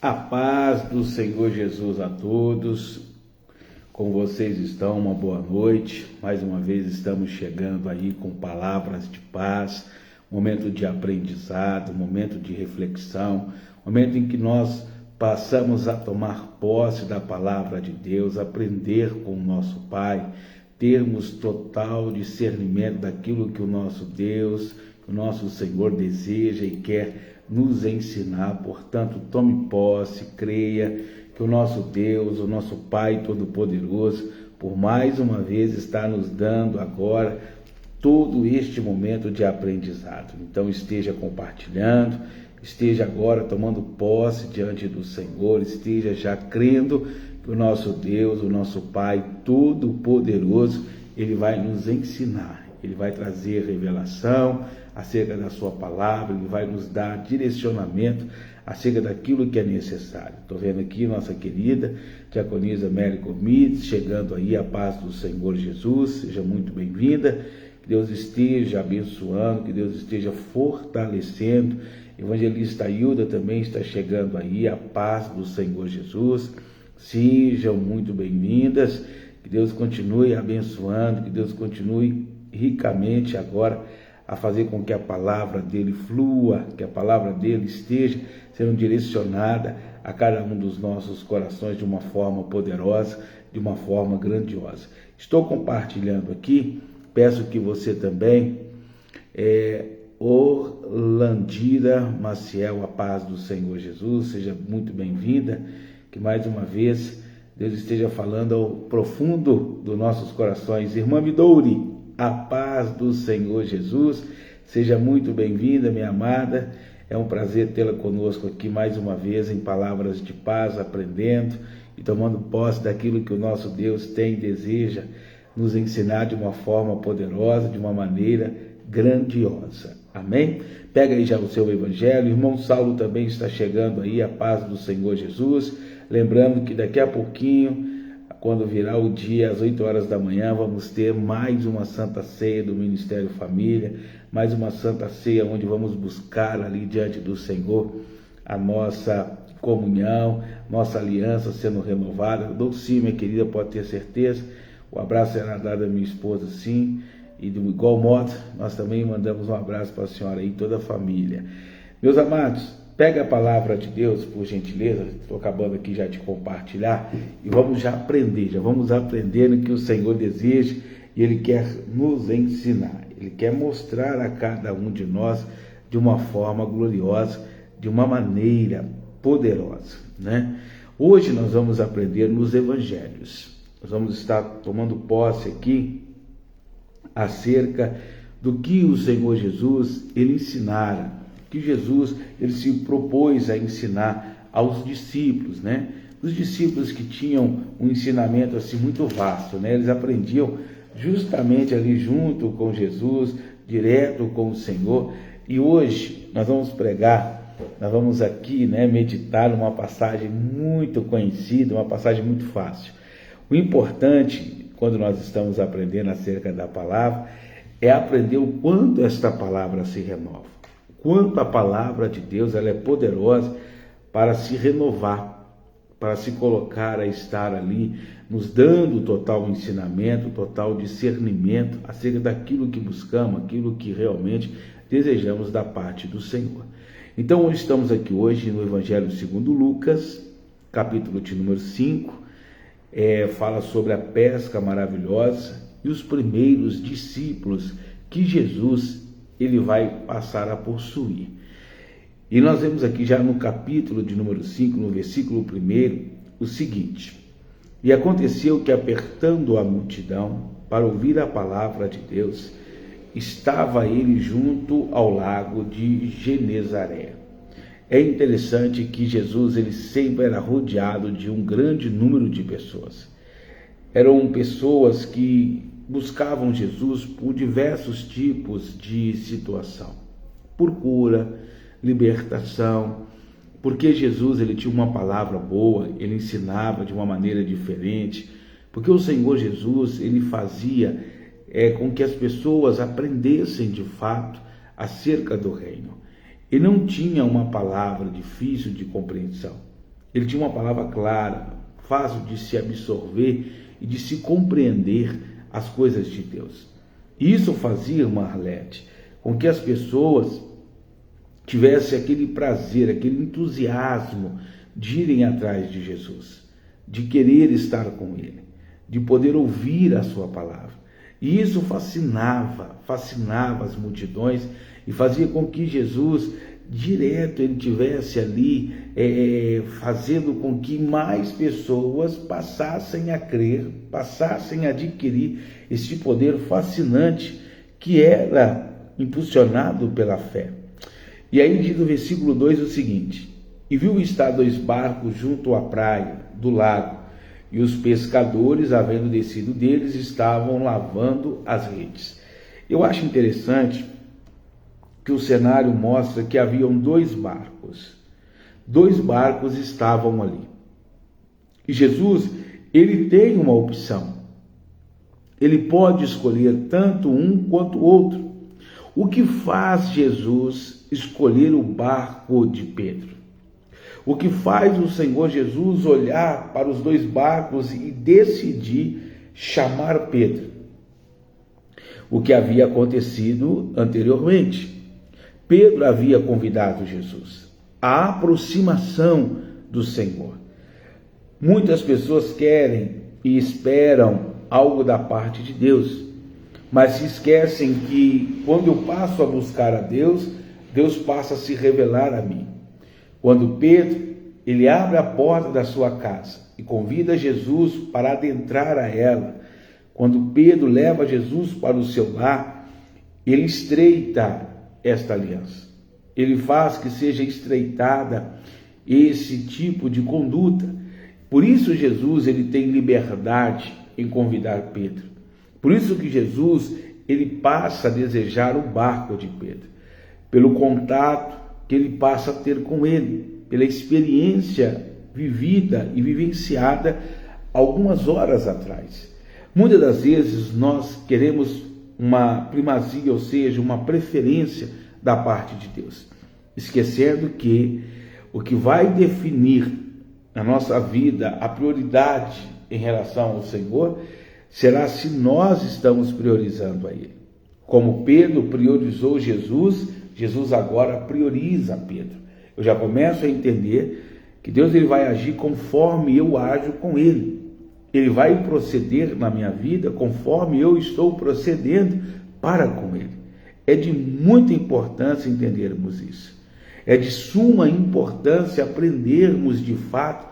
A paz do Senhor Jesus a todos. Com vocês estão, uma boa noite. Mais uma vez estamos chegando aí com palavras de paz, momento de aprendizado, momento de reflexão, momento em que nós passamos a tomar posse da palavra de Deus, aprender com o nosso Pai, termos total discernimento daquilo que o nosso Deus, que o nosso Senhor deseja e quer nos ensinar. Portanto, tome posse, creia que o nosso Deus, o nosso Pai Todo-Poderoso, por mais uma vez está nos dando agora todo este momento de aprendizado. Então esteja compartilhando, esteja agora tomando posse diante do Senhor, esteja já crendo que o nosso Deus, o nosso Pai Todo-Poderoso, Ele vai nos ensinar, Ele vai trazer revelação acerca da sua palavra, Ele vai nos dar direcionamento acerca daquilo que é necessário. Estou vendo aqui nossa querida diaconisa Mary Gomes, chegando aí, a paz do Senhor Jesus, seja muito bem-vinda, que Deus esteja abençoando, que Deus esteja fortalecendo. Evangelista Hilda também está chegando aí, a paz do Senhor Jesus, sejam muito bem-vindas, que Deus continue abençoando, que Deus continue ricamente agora a fazer com que a palavra dele flua, que a palavra dele esteja sendo direcionada a cada um dos nossos corações de uma forma poderosa, de uma forma grandiosa. Estou compartilhando aqui, peço que você também, Orlandira Maciel, a paz do Senhor Jesus, seja muito bem-vinda, que mais uma vez Deus esteja falando ao profundo dos nossos corações. Irmã Midouri, a paz do Senhor Jesus, seja muito bem-vinda, minha amada. É um prazer tê-la conosco aqui mais uma vez em palavras de paz, aprendendo e tomando posse daquilo que o nosso Deus tem e deseja nos ensinar de uma forma poderosa, de uma maneira grandiosa. Amém? Pega aí já o seu evangelho. Irmão Saulo também está chegando aí, a paz do Senhor Jesus. Lembrando que daqui a pouquinho, quando virar o dia, às 8 horas da manhã, vamos ter mais uma Santa Ceia do Ministério Família, mais uma Santa Ceia onde vamos buscar ali diante do Senhor a nossa comunhão, nossa aliança sendo renovada. Dulce, minha querida, pode ter certeza, o abraço será dado à minha esposa, sim, e de igual modo, nós também mandamos um abraço para a senhora e toda a família. Meus amados, pega a palavra de Deus, por gentileza, estou acabando aqui já de compartilhar, e vamos já aprender, já vamos aprendendo o que o Senhor deseja, e Ele quer nos ensinar, Ele quer mostrar a cada um de nós de uma forma gloriosa, de uma maneira poderosa, né? Hoje nós vamos aprender nos evangelhos, nós vamos estar tomando posse aqui acerca do que o Senhor Jesus, Ele ensinara, que Jesus, Ele se propôs a ensinar aos discípulos, né? Os discípulos que tinham um ensinamento assim muito vasto, né? Eles aprendiam justamente ali junto com Jesus, direto com o Senhor. E hoje nós vamos pregar, nós vamos aqui, né, meditar numa passagem muito conhecida, uma passagem muito fácil. O importante, quando nós estamos aprendendo acerca da palavra, é aprender o quanto esta palavra se renova. Quanto a palavra de Deus ela é poderosa para se renovar, para se colocar a estar ali, nos dando total ensinamento, total discernimento acerca daquilo que buscamos, aquilo que realmente desejamos da parte do Senhor. Então, estamos aqui hoje no Evangelho segundo Lucas, capítulo de número 5, fala sobre a pesca maravilhosa e os primeiros discípulos que Jesus Ele vai passar a possuir. E nós vemos aqui já no capítulo de número 5, no versículo 1, o seguinte: E aconteceu que, apertando a multidão para ouvir a palavra de Deus, estava ele junto ao lago de Genezaré. É interessante que Jesus ele sempre era rodeado de um grande número de pessoas. Eram pessoas que buscavam Jesus por diversos tipos de situação, por cura, libertação, porque Jesus ele tinha uma palavra boa, ele ensinava de uma maneira diferente, porque o Senhor Jesus ele fazia com que as pessoas aprendessem de fato acerca do reino. Ele não tinha uma palavra difícil de compreensão. Ele tinha uma palavra clara, fácil de se absorver e de se compreender as coisas de Deus. Isso fazia, irmã Arlete, com que as pessoas tivessem aquele prazer, aquele entusiasmo de irem atrás de Jesus, de querer estar com Ele, de poder ouvir a sua palavra. E isso fascinava as multidões e fazia com que Jesus, direto, ele tivesse ali fazendo com que mais pessoas passassem a crer, passassem a adquirir este poder fascinante que era impulsionado pela fé. E aí diz no versículo 2 o seguinte: e viu estar 2 barcos junto à praia do lago, e os pescadores, havendo descido deles, estavam lavando as redes. Eu acho interessante que o cenário mostra que haviam 2 barcos. 2 barcos estavam ali. E Jesus, ele tem uma opção. Ele pode escolher tanto um quanto o outro. O que faz Jesus escolher o barco de Pedro? O que faz o Senhor Jesus olhar para os 2 barcos e decidir chamar Pedro? O que havia acontecido anteriormente. Pedro havia convidado Jesus. A aproximação do Senhor. Muitas pessoas querem e esperam algo da parte de Deus, mas se esquecem que quando eu passo a buscar a Deus, Deus passa a se revelar a mim. Quando Pedro, ele abre a porta da sua casa e convida Jesus para adentrar a ela, quando Pedro leva Jesus para o seu lar, ele estreita esta aliança. Ele faz que seja estreitada esse tipo de conduta. Por isso Jesus, ele tem liberdade em convidar Pedro. Por isso que Jesus, ele passa a desejar o barco de Pedro, pelo contato que ele passa a ter com ele, pela experiência vivida e vivenciada algumas horas atrás. Muitas das vezes nós queremos uma primazia, ou seja, uma preferência da parte de Deus, esquecendo que o que vai definir na nossa vida a prioridade em relação ao Senhor será se nós estamos priorizando a Ele. Como Pedro priorizou Jesus, Jesus agora prioriza Pedro. Eu já começo a entender que Deus, ele vai agir conforme eu ajo com Ele. Ele vai proceder na minha vida conforme eu estou procedendo para com Ele. É de muita importância entendermos isso. É de suma importância aprendermos de fato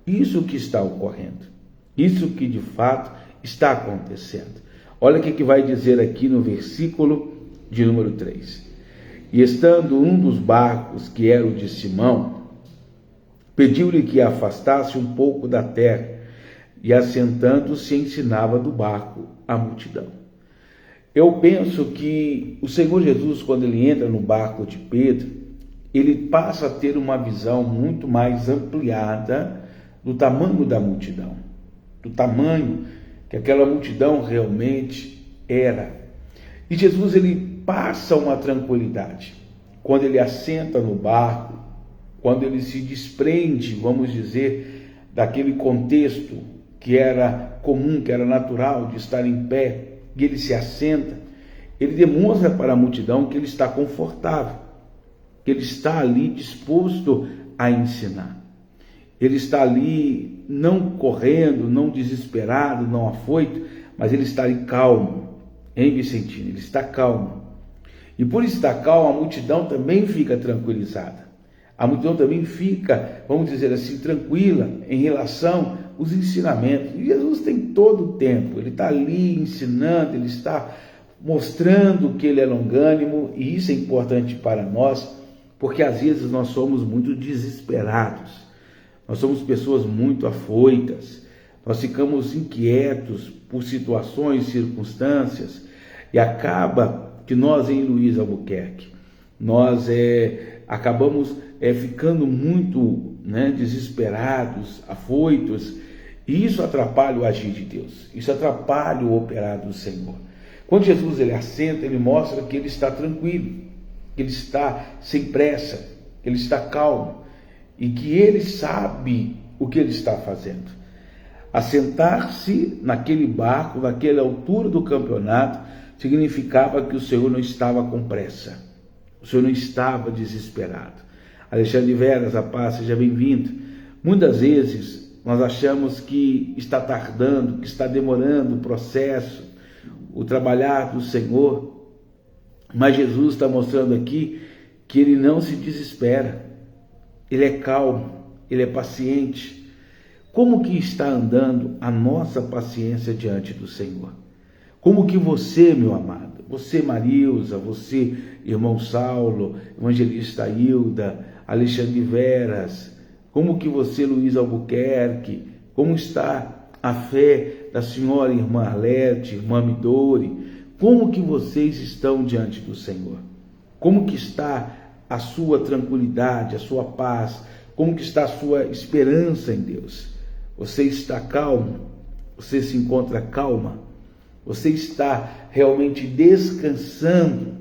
isso que está ocorrendo. Isso que de fato está acontecendo. Olha o que vai dizer aqui no versículo de número 3. E estando um dos barcos, que era o de Simão, pediu-lhe que afastasse um pouco da terra, e assentando-se ensinava do barco a multidão. Eu penso que o Senhor Jesus, quando ele entra no barco de Pedro, ele passa a ter uma visão muito mais ampliada do tamanho da multidão, do tamanho que aquela multidão realmente era. E Jesus, ele passa uma tranquilidade quando ele assenta no barco, quando ele se desprende, vamos dizer, daquele contexto que era comum, que era natural de estar em pé, e ele se assenta. Ele demonstra para a multidão que ele está confortável, que ele está ali disposto a ensinar. Ele está ali não correndo, não desesperado, não afoito, mas ele está ali calmo, hein, Vicentino? Ele está calmo. E por estar calmo, a multidão também fica tranquilizada. A multidão também fica, vamos dizer assim, tranquila em relação aos ensinamentos. E Jesus tem todo o tempo, ele está ali ensinando, ele está mostrando que ele é longânimo, e isso é importante para nós, porque às vezes nós somos muito desesperados, nós somos pessoas muito afoitas, nós ficamos inquietos por situações, circunstâncias, e acaba que nós em Luiz Albuquerque, nós acabamos ficando muito desesperados, afoitos, e isso atrapalha o agir de Deus, isso atrapalha o operar do Senhor. Quando Jesus ele assenta, ele mostra que ele está tranquilo, que ele está sem pressa, que ele está calmo. e que ele sabe o que ele está fazendo. Assentar-se naquele barco, naquela altura do campeonato, significava que o Senhor não estava com pressa, o Senhor não estava desesperado. Alexandre Veras, a paz, seja bem-vindo. Muitas vezes nós achamos que está tardando, que está demorando o processo, o trabalhar do Senhor, mas Jesus está mostrando aqui que ele não se desespera, ele é calmo, ele é paciente. Como que está andando a nossa paciência diante do Senhor? Como que você, meu amado, você Marilza, você irmão Saulo, evangelista Hilda, Alexandre Veras, como que você Luiz Albuquerque, como está a fé da senhora irmã Arlete, irmã Midori, como que vocês estão diante do Senhor? Como que está a sua tranquilidade, a sua paz, como que está a sua esperança em Deus? Você está calmo? Você se encontra calma? Você está realmente descansando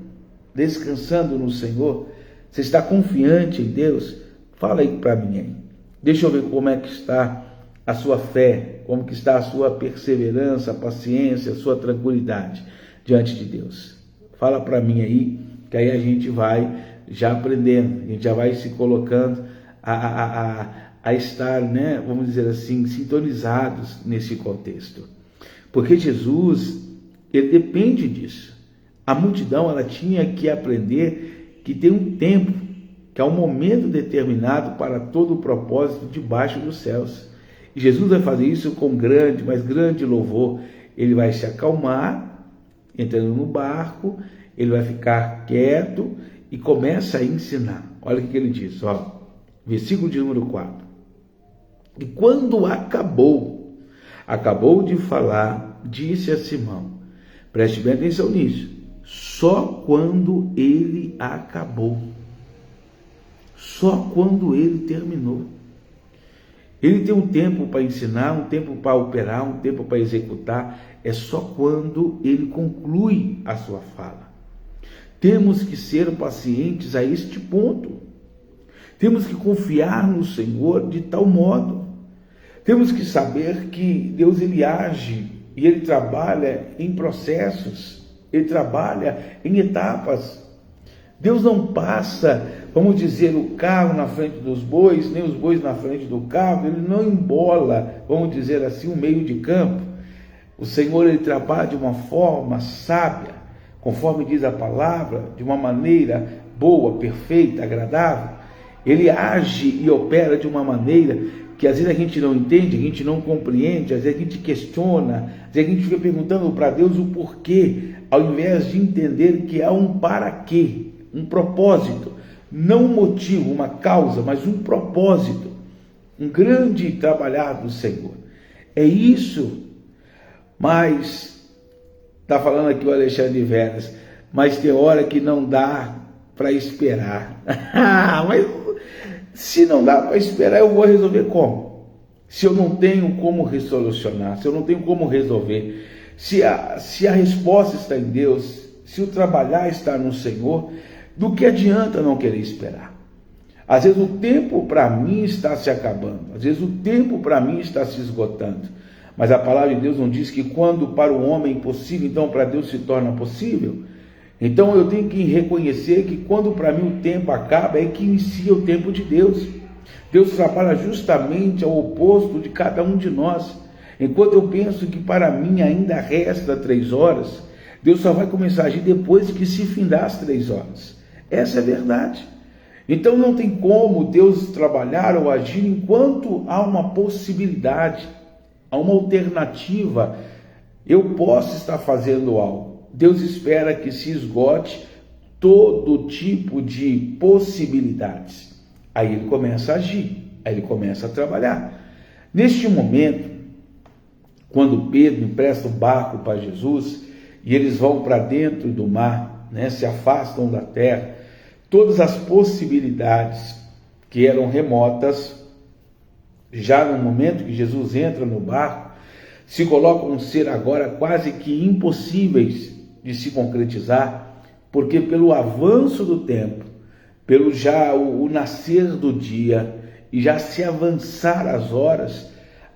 no Senhor? Você está confiante em Deus? Fala aí para mim aí. Deixa eu ver como é que está a sua fé, como que está a sua perseverança, a paciência, a sua tranquilidade diante de Deus. Fala para mim aí, que aí a gente vai já aprendendo, a gente já vai se colocando a estar, né, vamos dizer assim, sintonizados nesse contexto. Porque Jesus, ele depende disso. A multidão, ela tinha que aprender que tem um tempo, que há um momento determinado para todo o propósito debaixo dos céus. E Jesus vai fazer isso com grande, mas grande louvor. Ele vai se acalmar, entrando no barco, ele vai ficar quieto e começa a ensinar. Olha o que ele diz, ó, versículo de número 4. E quando acabou de falar, disse a Simão, preste bem atenção nisso, só quando ele acabou, só quando ele terminou. Ele tem um tempo para ensinar, um tempo para operar, um tempo para executar, é só quando ele conclui a sua fala. Temos que ser pacientes a este ponto. Temos que confiar no Senhor de tal modo. Temos que saber que Deus, ele age e ele trabalha em processos, ele trabalha em etapas. Deus não passa, vamos dizer, o carro na frente dos bois, nem os bois na frente do carro, ele não embola, vamos dizer assim, um meio de campo. O Senhor, ele trabalha de uma forma sábia, conforme diz a palavra, de uma maneira boa, perfeita, agradável. Ele age e opera de uma maneira que às vezes a gente não entende, a gente não compreende, às vezes a gente questiona, às vezes a gente fica perguntando para Deus o porquê, ao invés de entender que há um para quê, um propósito, não um motivo, uma causa, mas um propósito, um grande trabalhar do Senhor. É isso. Mas, está falando aqui o Alexandre Veras, mas tem hora que não dá para esperar. Mas se não dá para esperar, eu vou resolver como? Se eu não tenho como resolucionar, se eu não tenho como resolver, se a resposta está em Deus, se o trabalhar está no Senhor, do que adianta não querer esperar? Às vezes o tempo para mim está se acabando, às vezes o tempo para mim está se esgotando, mas a palavra de Deus não diz que quando para o homem é impossível, então para Deus se torna possível? Então eu tenho que reconhecer que quando para mim o tempo acaba, é que inicia o tempo de Deus. Deus trabalha justamente ao oposto de cada um de nós. Enquanto eu penso que para mim ainda resta 3 horas, Deus só vai começar a agir depois que se findar as 3 horas. Essa é a verdade. Então não tem como Deus trabalhar ou agir enquanto há uma possibilidade, há uma alternativa. Eu posso estar fazendo algo. Deus espera que se esgote todo tipo de possibilidades. Aí ele começa a agir, aí ele começa a trabalhar. Neste momento, quando Pedro empresta o barco para Jesus e eles vão para dentro do mar, né, se afastam da terra, todas as possibilidades que eram remotas, já no momento que Jesus entra no barco, se colocam a ser agora quase que impossíveis de se concretizar, porque pelo avanço do tempo, pelo já o nascer do dia e já se avançar as horas,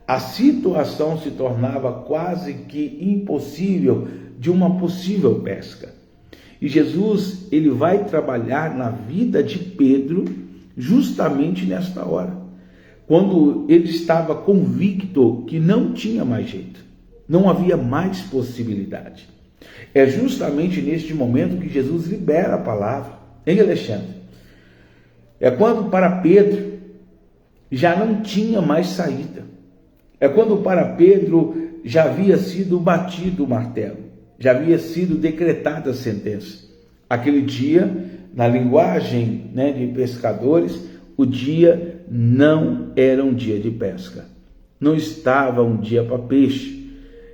a situação se tornava quase que impossível de uma possível pesca. E Jesus, ele vai trabalhar na vida de Pedro justamente nesta hora, quando ele estava convicto que não tinha mais jeito, não havia mais possibilidade. É justamente neste momento que Jesus libera a palavra, hein, Alexandre? É quando para Pedro já não tinha mais saída. É quando para Pedro já havia sido batido o martelo, já havia sido decretada a sentença. Aquele dia, na linguagem, de pescadores, o dia não era um dia de pesca, não estava um dia para peixe.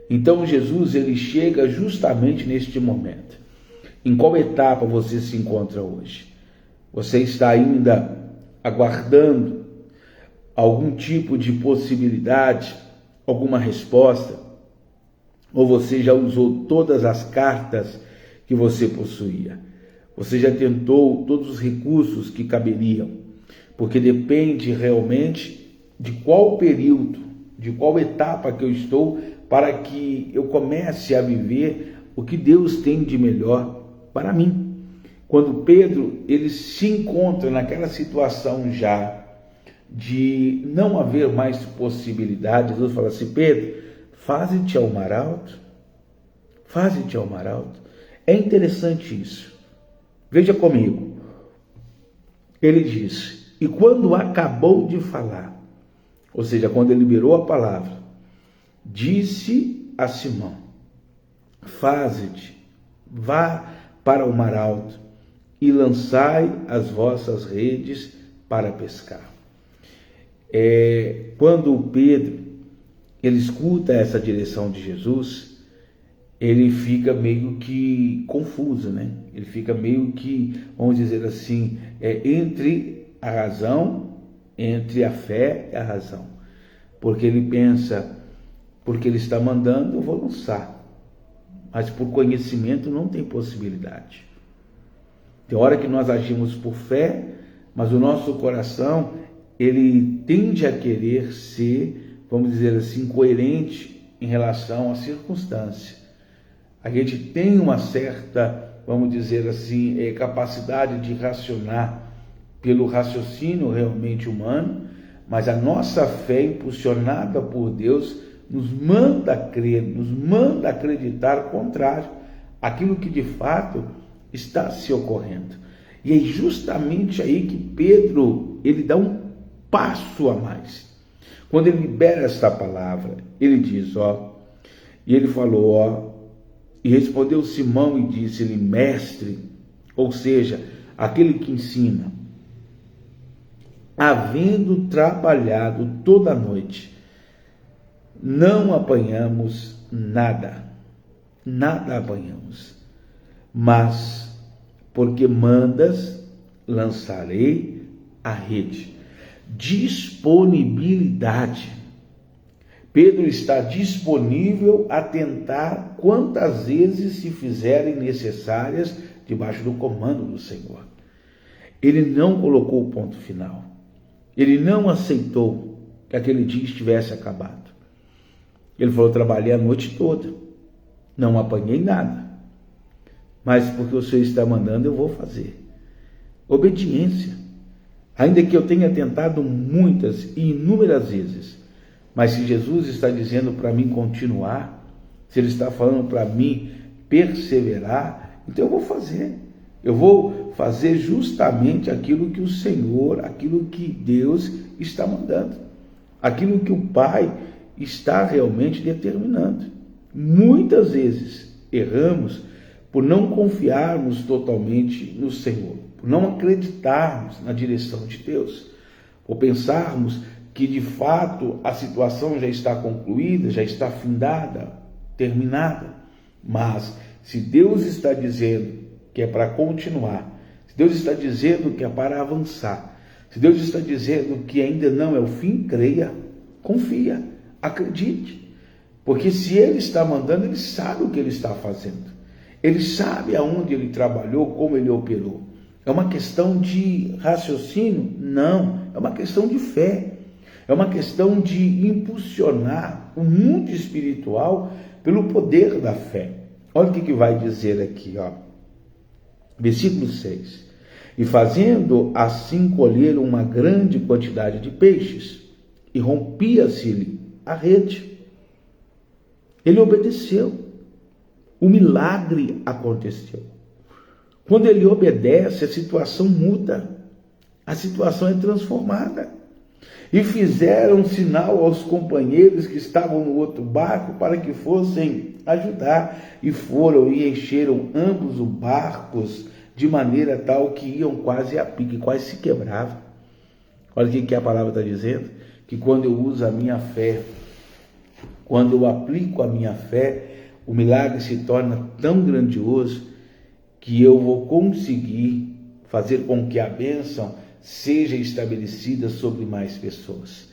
Então Jesus, ele chega justamente neste momento. Em qual etapa você se encontra hoje? Você está ainda aguardando algum tipo de possibilidade, alguma resposta? Ou você já usou todas as cartas que você possuía? Você já tentou todos os recursos que caberiam? Porque depende realmente de qual período, de qual etapa que eu estou, para que eu comece a viver o que Deus tem de melhor para mim. Quando Pedro, ele se encontra naquela situação já de não haver mais possibilidade, Jesus fala assim: Pedro, faze-te ao mar alto, faze-te ao mar alto. É interessante isso. Veja comigo. Ele disse, e quando acabou de falar, ou seja, quando ele liberou a palavra, disse a Simão: faze-te, vá para o mar alto e lançai as vossas redes para pescar. Quando Pedro, ele escuta essa direção de Jesus, ele fica meio que confuso, Ele fica meio que, vamos dizer assim, entre a razão, entre a fé e a razão. Porque ele pensa, porque ele está mandando, eu vou lançar. Mas por conhecimento não tem possibilidade. Tem hora que nós agimos por fé, mas o nosso coração, ele tende a querer ser, vamos dizer assim, coerente em relação à circunstância. A gente tem uma certa, vamos dizer assim, capacidade de racionar pelo raciocínio realmente humano, mas a nossa fé, impulsionada por Deus, nos manda crer, nos manda acreditar contrário àquilo que de fato está se ocorrendo. E é justamente aí que Pedro, ele dá um passo a mais. Quando ele libera esta palavra, ele diz, e ele falou, e respondeu Simão e disse-lhe, mestre, ou seja, aquele que ensina, havendo trabalhado toda a noite, não apanhamos nada apanhamos, mas porque mandas, lançarei a rede. Disponibilidade. Pedro está disponível a tentar quantas vezes se fizerem necessárias debaixo do comando do Senhor. Ele não colocou o ponto final. Ele não aceitou que aquele dia estivesse acabado. Ele falou, trabalhei a noite toda, não apanhei nada, mas porque o Senhor está mandando, eu vou fazer. Obediência. Ainda que eu tenha tentado muitas e inúmeras vezes, mas se Jesus está dizendo para mim continuar, se Ele está falando para mim perseverar, então eu vou fazer. Eu vou fazer justamente aquilo que o Senhor, aquilo que Deus está mandando, aquilo que o Pai está realmente determinando. Muitas vezes erramos por não confiarmos totalmente no Senhor, por não acreditarmos na direção de Deus, por pensarmos que de fato a situação já está concluída, já está findada, terminada. Mas se Deus está dizendo que é para continuar, se Deus está dizendo que é para avançar, se Deus está dizendo que ainda não é o fim, creia, confia, acredite. Porque se Ele está mandando, Ele sabe o que Ele está fazendo. Ele sabe aonde Ele trabalhou, como Ele operou. É uma questão de raciocínio? Não, é uma questão de fé. É uma questão de impulsionar o mundo espiritual pelo poder da fé. Olha o que vai dizer aqui, ó. Versículo 6. E fazendo assim colher uma grande quantidade de peixes, e rompia-se-lhe a rede. Ele obedeceu. O milagre aconteceu. Quando ele obedece, a situação muda. A situação é transformada. E fizeram sinal aos companheiros que estavam no outro barco para que fossem ajudar. E foram e encheram ambos os barcos de maneira tal que iam quase a pique, quase se quebravam. Olha o que a palavra está dizendo. Que quando eu uso a minha fé, quando eu aplico a minha fé, o milagre se torna tão grandioso que eu vou conseguir fazer com que a bênção seja estabelecida sobre mais pessoas.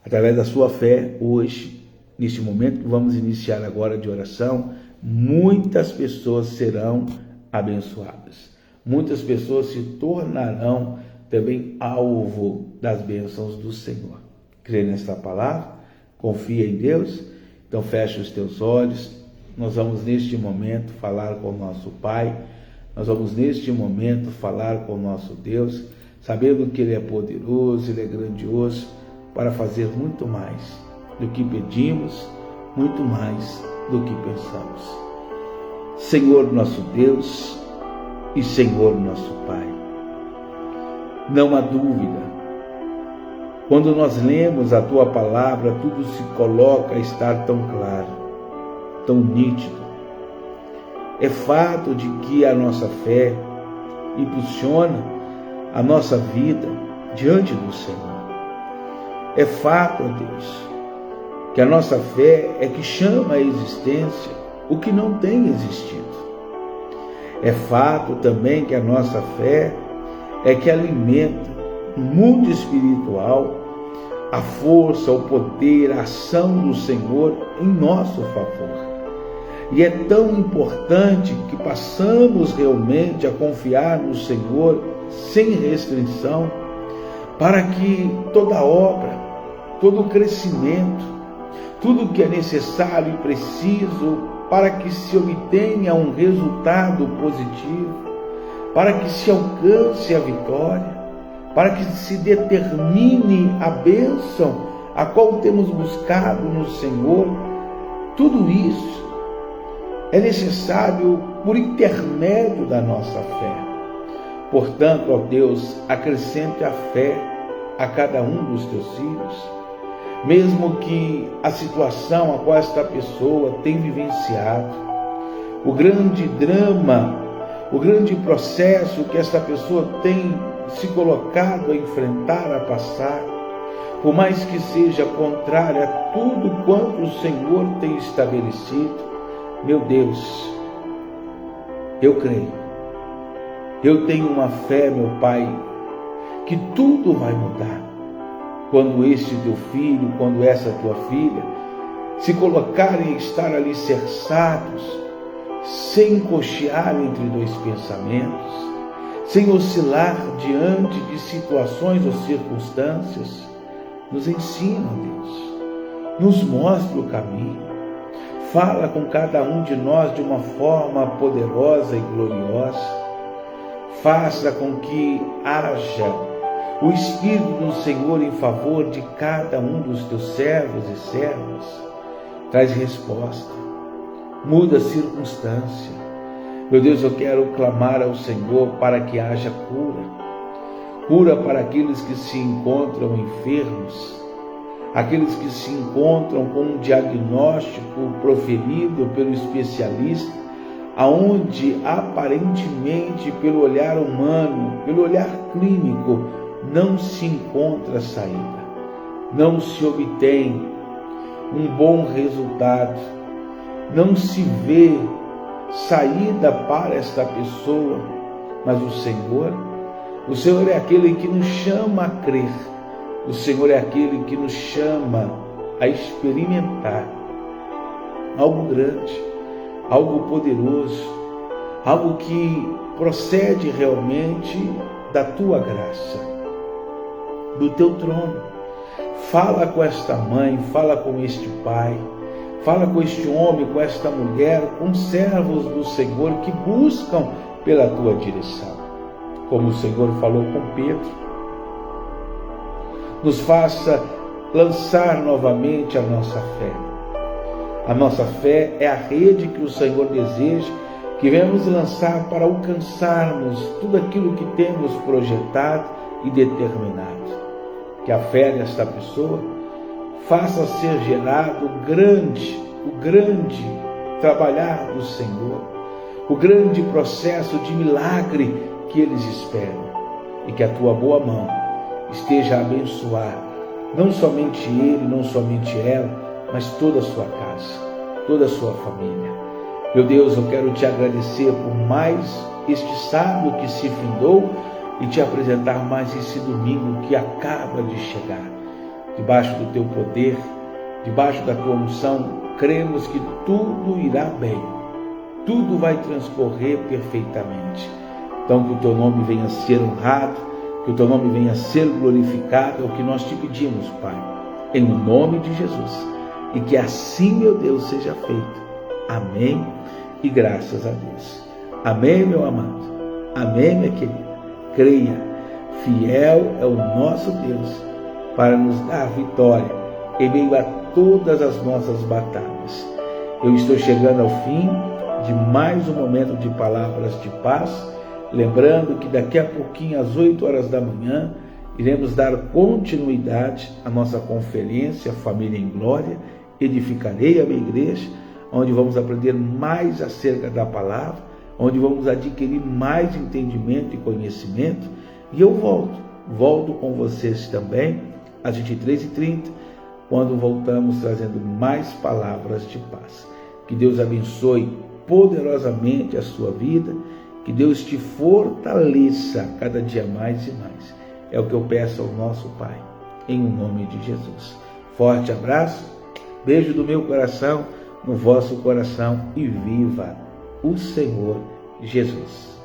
Através da sua fé, hoje, neste momento que vamos iniciar agora de oração, muitas pessoas serão abençoadas. Muitas pessoas se tornarão também alvo das bênçãos do Senhor. Crê nesta palavra? Confia em Deus? Então fecha os teus olhos. Nós vamos neste momento falar com o nosso Pai. Nós vamos neste momento falar com o nosso Deus, sabendo que Ele é poderoso, Ele é grandioso, para fazer muito mais do que pedimos, muito mais do que pensamos. Senhor nosso Deus e Senhor nosso Pai, não há dúvida, quando nós lemos a Tua palavra, tudo se coloca a estar tão claro, tão nítido. É fato de que a nossa fé impulsiona a nossa vida diante do Senhor. É fato, ó Deus, que a nossa fé é que chama à existência o que não tem existido. É fato também que a nossa fé é que alimenta no mundo espiritual a força, o poder, a ação do Senhor em nosso favor. E é tão importante que passamos realmente a confiar no Senhor sem restrição, para que toda obra, todo crescimento, tudo que é necessário e preciso para que se obtenha um resultado positivo, para que se alcance a vitória, para que se determine a bênção a qual temos buscado no Senhor, tudo isso é necessário por intermédio da nossa fé. Portanto, ó Deus, acrescente a fé a cada um dos teus filhos, mesmo que a situação a qual esta pessoa tem vivenciado, o grande drama, o grande processo que esta pessoa tem se colocado a enfrentar, a passar, por mais que seja contrário a tudo quanto o Senhor tem estabelecido, meu Deus, eu creio, eu tenho uma fé, meu Pai, que tudo vai mudar quando este teu filho, quando essa tua filha se colocarem a estar alicerçados, sem cochear entre dois pensamentos, sem oscilar diante de situações ou circunstâncias. Nos ensina, Deus, nos mostra o caminho. Fala com cada um de nós de uma forma poderosa e gloriosa. Faça com que haja o Espírito do Senhor em favor de cada um dos teus servos e servas. Traz resposta, muda a circunstância. Meu Deus, eu quero clamar ao Senhor para que haja cura. Cura para aqueles que se encontram enfermos, aqueles que se encontram com um diagnóstico proferido pelo especialista, aonde aparentemente pelo olhar humano, pelo olhar clínico, não se encontra saída, não se obtém um bom resultado, não se vê saída para esta pessoa, mas o Senhor é aquele que nos chama a crer, o Senhor é aquele que nos chama a experimentar algo grande, algo poderoso, algo que procede realmente da tua graça, do teu trono. Fala com esta mãe, fala com este pai, fala com este homem, com esta mulher, com servos do Senhor que buscam pela tua direção. Como o Senhor falou com Pedro, nos faça lançar novamente a nossa fé. A nossa fé é a rede que o Senhor deseja que venhamos lançar para alcançarmos tudo aquilo que temos projetado e determinado. Que a fé desta pessoa faça ser gerado o grande trabalhar do Senhor, o grande processo de milagre que eles esperam, e que a tua boa mão esteja a abençoar não somente ele, não somente ela, mas toda a sua casa, toda a sua família. Meu Deus, eu quero te agradecer por mais este sábado que se findou e te apresentar mais esse domingo que acaba de chegar. Debaixo do teu poder, debaixo da tua unção, cremos que tudo irá bem, tudo vai transcorrer perfeitamente. Então que o teu nome venha a ser honrado, que o teu nome venha a ser glorificado, é o que nós te pedimos, Pai, em nome de Jesus. E que assim, meu Deus, seja feito. Amém e graças a Deus. Amém, meu amado. Amém, minha querida. Creia, fiel é o nosso Deus para nos dar vitória em meio a todas as nossas batalhas. Eu estou chegando ao fim de mais um momento de palavras de paz, lembrando que daqui a pouquinho, às 8 horas da manhã, iremos dar continuidade à nossa conferência Família em Glória, Edificarei a Minha Igreja, onde vamos aprender mais acerca da palavra, onde vamos adquirir mais entendimento e conhecimento. E eu volto com vocês também às 23h30, quando voltamos trazendo mais palavras de paz. Que Deus abençoe poderosamente a sua vida, que Deus te fortaleça cada dia mais e mais. É o que eu peço ao nosso Pai, em nome de Jesus. Forte abraço, beijo do meu coração no vosso coração e viva o Senhor Jesus.